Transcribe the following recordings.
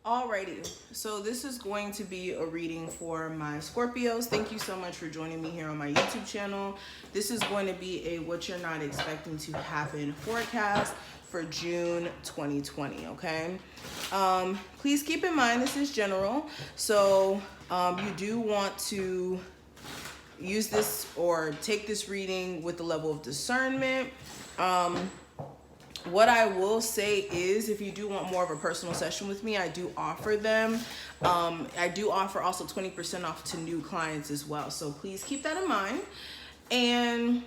Alrighty, so this is going to be a reading for my Scorpios. Thank you so much for joining me here on my YouTube channel. This is going to be a what you're not expecting to happen forecast for June 2020, okay? Please keep in mind this is general, so you do want to use this or take this reading with the level of discernment. What I will say is, if you do want more of a personal session with me, I do offer them. I do offer also 20% off to new clients as well. So please keep that in mind. And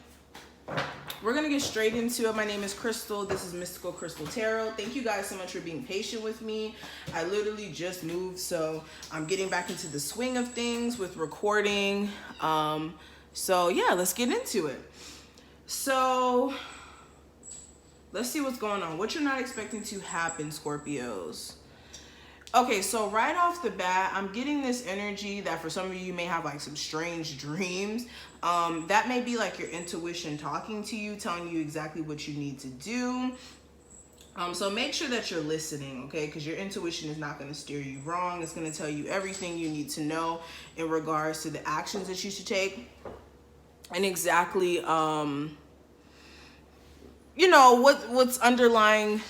we're going to get straight into it. My name is Crystal. This is Mystical Crystal Tarot. Thank you guys so much for being patient with me. I literally just moved, so I'm getting back into the swing of things with recording. So yeah, let's get into it. So let's see what's going on. What you're not expecting to happen, Scorpios. Okay, so right off the bat, I'm getting this energy that for some of you may have like some strange dreams. That may be like your intuition talking to you, telling you exactly what you need to do. So make sure that you're listening, okay? Because your intuition is not going to steer you wrong. It's going to tell you everything you need to know in regards to the actions that you should take. And exactly, you know, what's underlying,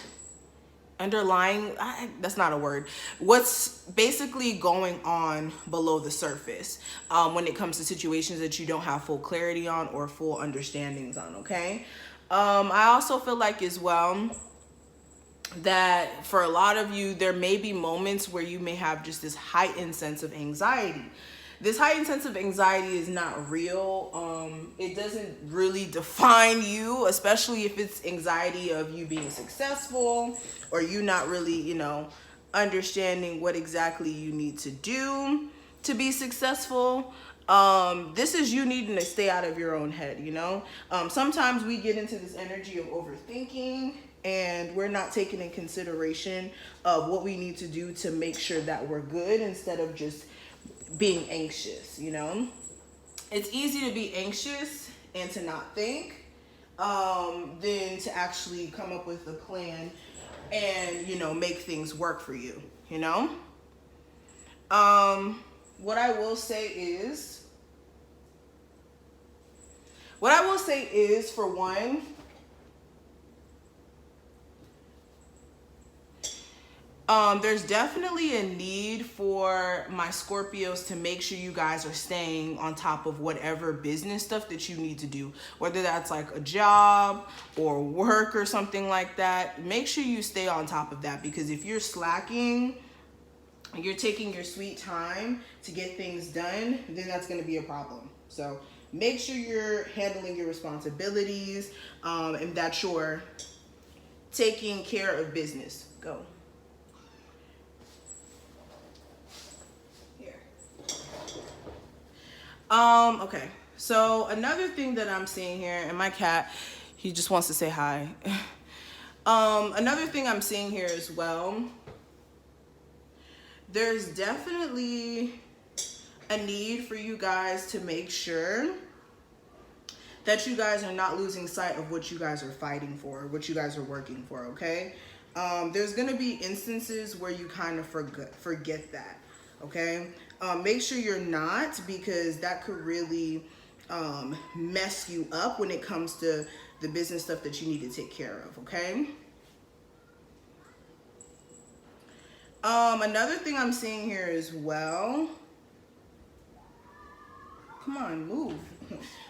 that's not a word. What's basically going on below the surface when it comes to situations that you don't have full clarity on or full understandings on, okay? I also feel like as well that for a lot of you, there may be moments where you may have just this heightened sense of anxiety. This heightened sense of anxiety is not real. It doesn't really define you, especially if it's anxiety of you being successful or you not really, you know, understanding what exactly you need to do to be successful. This is you needing to stay out of your own head, you know? Sometimes we get into this energy of overthinking and we're not taking in consideration of what we need to do to make sure that we're good instead of just being anxious, you know? It's easy to be anxious and to not think than to actually come up with a plan and, you know, make things work for you, you know? What I will say is, for one, there's definitely a need for my Scorpios to make sure you guys are staying on top of whatever business stuff that you need to do, whether that's like a job or work or something like that. Make sure you stay on top of that, because if you're slacking, you're taking your sweet time to get things done, then that's going to be a problem. So make sure you're handling your responsibilities and that you're taking care of business. Go. Okay, so another thing that I'm seeing here, and my cat, he just wants to say hi. Another thing I'm seeing here as well, there's definitely a need for you guys to make sure that you guys are not losing sight of what you guys are fighting for, what you guys are working for, okay? There's gonna be instances where you kind of forget that, okay? Make sure you're not, because that could really mess you up when it comes to the business stuff that you need to take care of, okay? Another thing I'm seeing here as well, come on, move.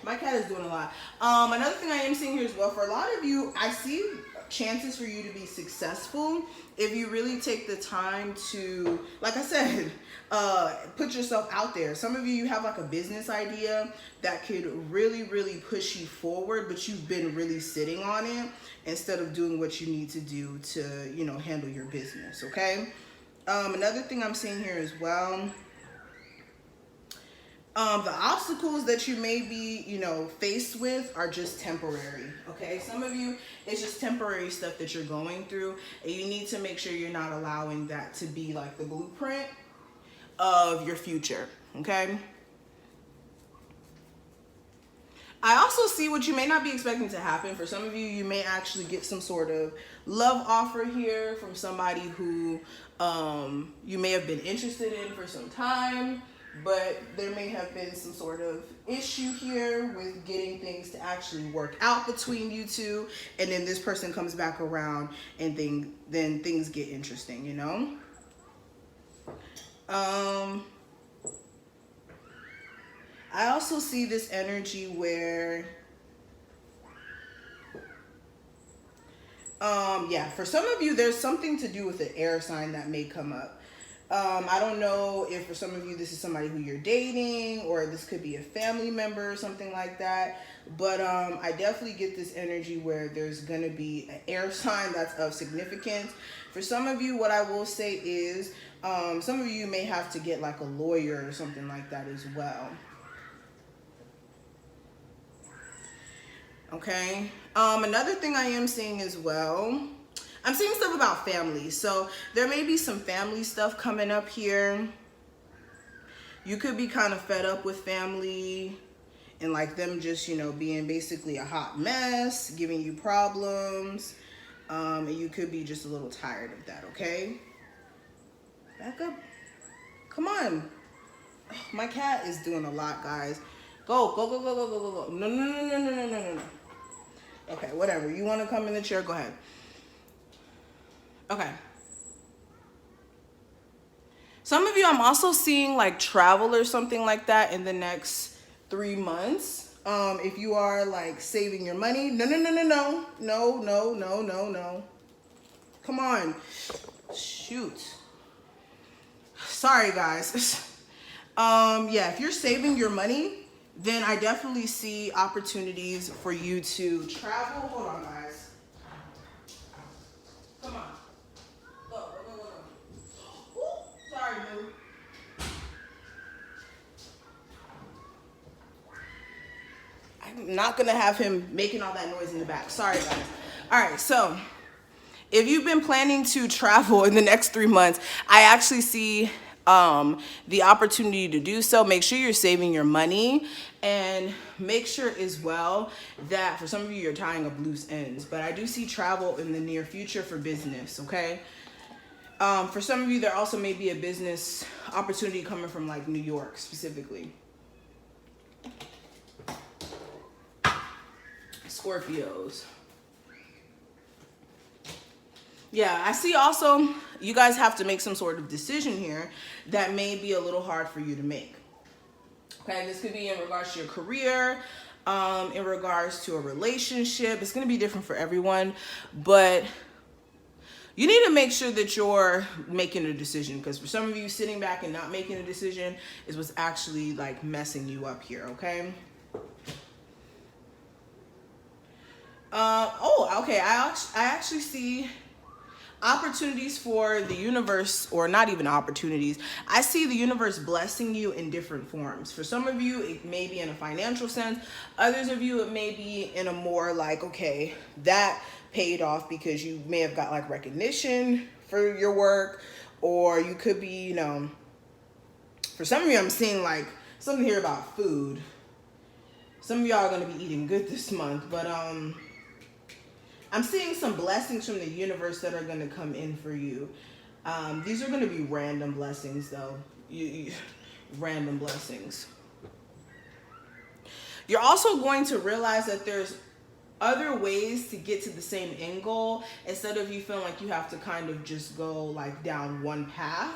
My cat is doing a lot. Another thing I am seeing here as well, for a lot of you, I see chances for you to be successful if you really take the time to, like I said, put yourself out there. Some of you have like a business idea that could really, really push you forward, but you've been really sitting on it instead of doing what you need to do to, you know, handle your business, okay? Another thing I'm seeing here as well, the obstacles that you may be, you know, faced with are just temporary, okay? Some of you, it's just temporary stuff that you're going through, and you need to make sure you're not allowing that to be like the blueprint of your future, okay? I also see what you may not be expecting to happen. For some of you, you may actually get some sort of love offer here from somebody who you may have been interested in for some time, but there may have been some sort of issue here with getting things to actually work out between you two, and then this person comes back around and then things get interesting, you know? I also see this energy where yeah, for some of you, there's something to do with the air sign that may come up. I don't know if for some of you, this is somebody who you're dating, or this could be a family member or something like that. But I definitely get this energy where there's going to be an air sign that's of significance. For some of you, what I will say is some of you may have to get like a lawyer or something like that as well. Okay. Another thing I am seeing as well, I'm seeing stuff about family. So there may be some family stuff coming up here. You could be kind of fed up with family and like them just, you know, being basically a hot mess, giving you problems. And you could be just a little tired of that, okay? Back up. Come on. My cat is doing a lot, guys. Go, go, go, go, go, go, go, go. No, no, no, no, no, no, no, no. Okay, whatever. You want to come in the chair? Go ahead. Okay. Some of you, I'm also seeing like travel or something like that in the next 3 months. If you are like saving your money. No, no, no, no, no. No, no, no, no, no. Come on. Shoot. Sorry, guys. Yeah, if you're saving your money, then I definitely see opportunities for you to travel. Hold on, guys. Come on. Go, go, go, go, go. Ooh, sorry, boo. I'm not going to have him making all that noise in the back. Sorry, guys. All right, so if you've been planning to travel in the next 3 months, I actually see the opportunity to do so. Make sure you're saving your money, and make sure as well that for some of you, you're tying up loose ends. But I do see travel in the near future for business, okay? For some of you, there also may be a business opportunity coming from like New York specifically. Scorpios. Yeah, I see also you guys have to make some sort of decision here that may be a little hard for you to make. Okay, this could be in regards to your career, in regards to a relationship. It's going to be different for everyone, but you need to make sure that you're making a decision, because for some of you, sitting back and not making a decision is what's actually like messing you up here, okay? Oh, okay, I actually see opportunities for the universe, or not even opportunities. I see the universe blessing you in different forms. For some of you, it may be in a financial sense. Others of you, it may be in a more like, okay, that paid off because you may have got like recognition for your work, or you could be, you know, for some of you, I'm seeing like something here about food. Some of y'all are going to be eating good this month, but I'm seeing some blessings from the universe that are going to come in for you. These are going to be random blessings, though. Random blessings. You're also going to realize that there's other ways to get to the same end goal, instead of you feeling like you have to kind of just go like down one path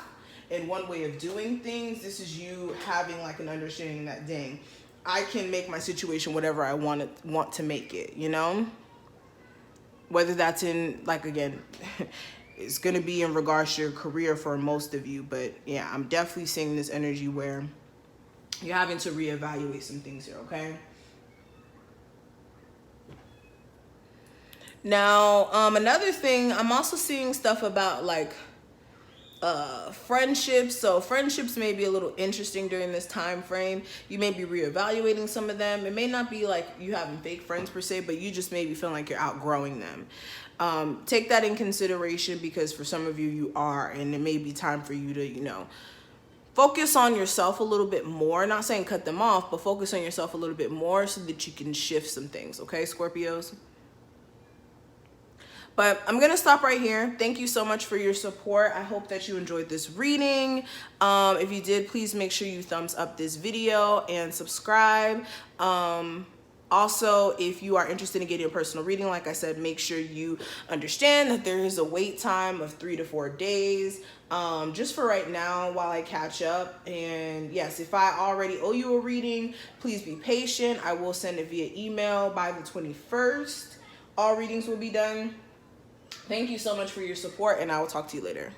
and one way of doing things. This is you having like an understanding that, dang, I can make my situation whatever I want to make it, you know? Whether that's in, like, again, it's going to be in regards to your career for most of you. But yeah, I'm definitely seeing this energy where you're having to reevaluate some things here, okay? Now, another thing, I'm also seeing stuff about like friendships. So friendships may be a little interesting during this time frame. You may be reevaluating some of them. It may not be like you having fake friends per se, but you just may be feeling like you're outgrowing them. Take that in consideration, because for some of you, you are, and it may be time for you to, you know, focus on yourself a little bit more. Not saying cut them off, but focus on yourself a little bit more so that you can shift some things, okay, Scorpios? But I'm going to stop right here. Thank you so much for your support. I hope that you enjoyed this reading. If you did, please make sure you thumbs up this video and subscribe. Also, if you are interested in getting a personal reading, like I said, make sure you understand that there is a wait time of 3 to 4 days, just for right now while I catch up. And yes, if I already owe you a reading, please be patient. I will send it via email by the 21st. All readings will be done. Thank you so much for your support, and I will talk to you later.